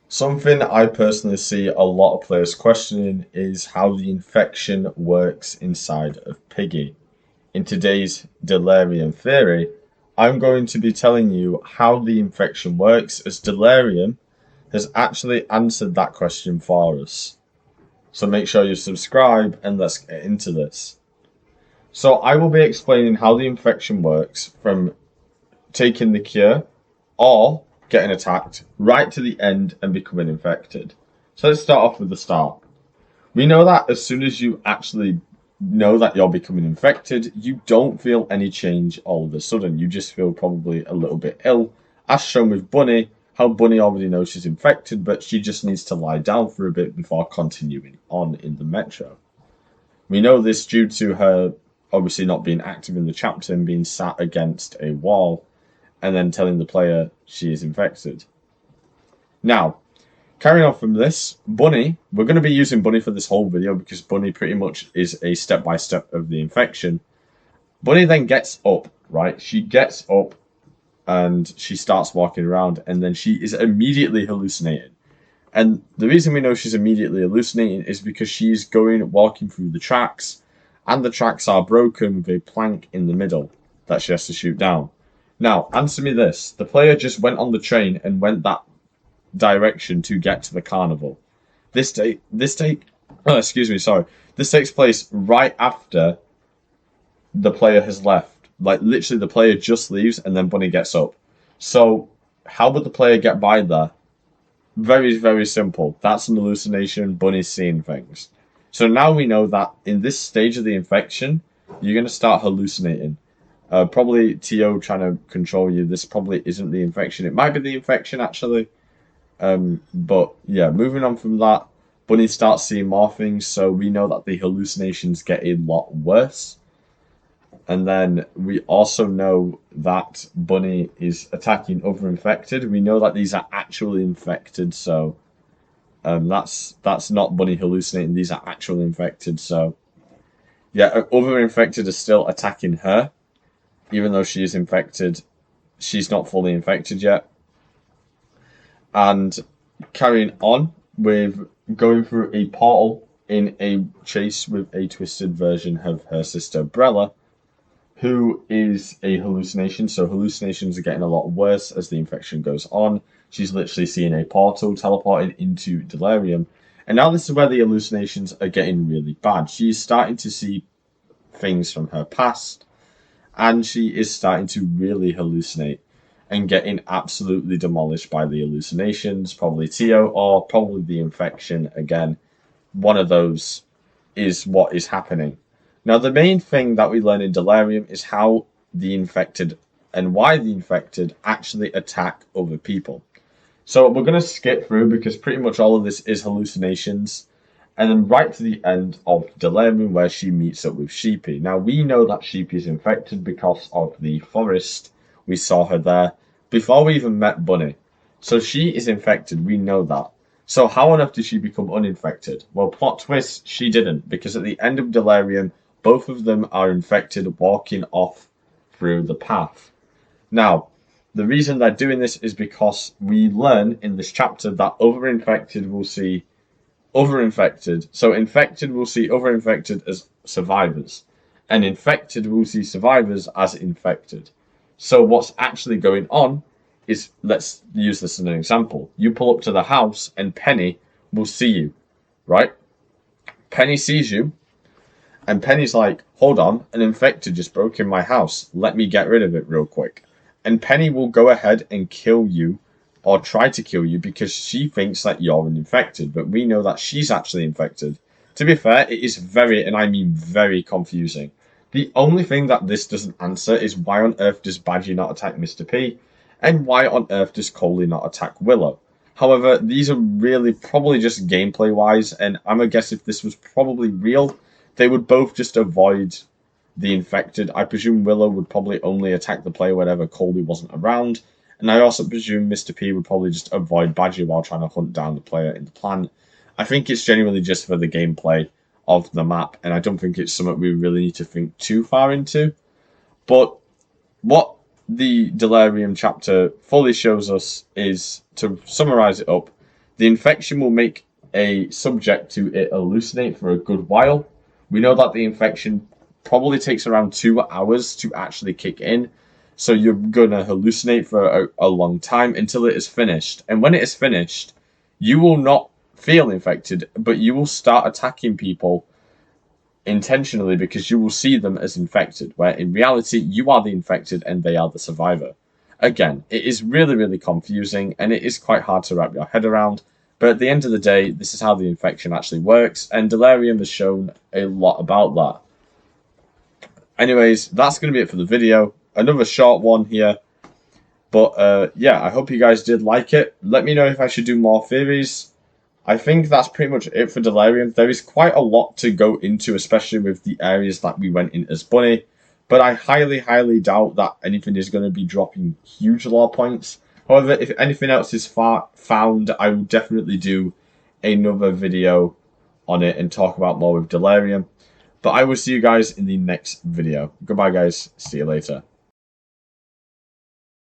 Something I personally see a lot of players questioning is how the infection works inside of Piggy. In today's Delirium theory, I'm going to be telling you how the infection works, as Delirium has actually answered that question for us. So make sure you subscribe and let's get into this. So I will be explaining how the infection works from taking the cure or getting attacked right to the end and becoming infected. So let's start off with the start. We know that as soon as you actually know that you're becoming infected, you don't feel any change all of a sudden. You just feel probably a little bit ill, as shown with Bunny. How Bunny already knows she's infected, but she just needs to lie down for a bit before continuing on in the metro. We know this due to her obviously not being active in the chapter and being sat against a wall and then telling the player she is infected. Now, carrying on from this, Bunny, we're going to be using Bunny for this whole video because Bunny pretty much is a step-by-step of the infection. Bunny then gets up, right? She gets up and she starts walking around and then she is immediately hallucinating. And the reason we know she's immediately hallucinating is because she's walking through the tracks, and the tracks are broken with a plank in the middle that she has to shoot down. Now, answer me this. The player just went on the train and went that direction to get to the carnival. Excuse me, sorry. This takes place right after the player has left. Like, literally, the player just leaves and then Bunny gets up. So, how would the player get by there? Very, very simple. That's an hallucination. Bunny's seeing things. So now we know that in this stage of the infection, you're going to start hallucinating. Probably TO trying to control you. This probably isn't the infection. It might be the infection, actually. But yeah, moving on from that, Bunny starts seeing more things. So we know that the hallucinations get a lot worse. And then we also know that Bunny is attacking other infected. We know that these are actually infected, so that's not Bunny hallucinating. These are actually infected. So yeah, other infected are still attacking her, even though she is infected. She's not fully infected yet. And carrying on with going through a portal in a chase with a twisted version of her sister Brella, who is a hallucination. So hallucinations are getting a lot worse as the infection goes on. She's literally seeing a portal teleported into Delirium. And now this is where the hallucinations are getting really bad. She's starting to see things from her past, and she is starting to really hallucinate and getting absolutely demolished by the hallucinations, probably Tio or probably the infection again. One of those is what is happening. Now, the main thing that we learn in Delirium is how the infected and why the infected actually attack other people. So we're going to skip through because pretty much all of this is hallucinations. And then right to the end of Delirium where she meets up with Sheepy. Now, we know that Sheepy is infected because of the forest. We saw her there before we even met Bunny. So she is infected, we know that. So how on earth did she become uninfected? Well, plot twist, she didn't, because at the end of Delirium, both of them are infected walking off through the path. Now, the reason they're doing this is because we learn in this chapter that other infected will see other infected. So infected will see other infected as survivors, and infected will see survivors as infected. So what's actually going on is, let's use this as an example. You pull up to the house and Penny will see you, right? Penny sees you, and Penny's like, hold on, an infected just broke in my house. Let me get rid of it real quick. And Penny will go ahead and kill you or try to kill you because she thinks that you're an infected, but we know that she's actually infected. To be fair, it is very, and I mean very confusing. The only thing that this doesn't answer is why on earth does Badgie not attack Mr. P, and why on earth does Coley not attack Willow? However, these are really probably just gameplay wise, and I'm gonna guess if this was probably real, they would both just avoid the infected. I presume Willow would probably only attack the player whenever Colby wasn't around, and I also presume Mr. P would probably just avoid Badger while trying to hunt down the player in the plant. I think it's genuinely just for the gameplay of the map, and I don't think it's something we really need to think too far into. But what the Delirium chapter fully shows us is, to summarize it up, The infection will make a subject to it hallucinate for a good while. We know that the infection probably takes around 2 hours to actually kick in. So you're going to hallucinate for a long time until it is finished. And when it is finished, you will not feel infected, but you will start attacking people intentionally because you will see them as infected, where in reality, you are the infected and they are the survivor. Again, it is really, really confusing and it is quite hard to wrap your head around. But at the end of the day, this is how the infection actually works, and Delirium has shown a lot about that. Anyways, that's going to be it for the video. Another short one here. But yeah, I hope you guys did like it. Let me know if I should do more theories. I think that's pretty much it for Delirium. There is quite a lot to go into, especially with the areas that we went in as Bunny. But I highly, highly doubt that anything is going to be dropping huge lore points. However, if anything else is found, I will definitely do another video on it and talk about more with Delirium. But I will see you guys in the next video. Goodbye, guys. See you later.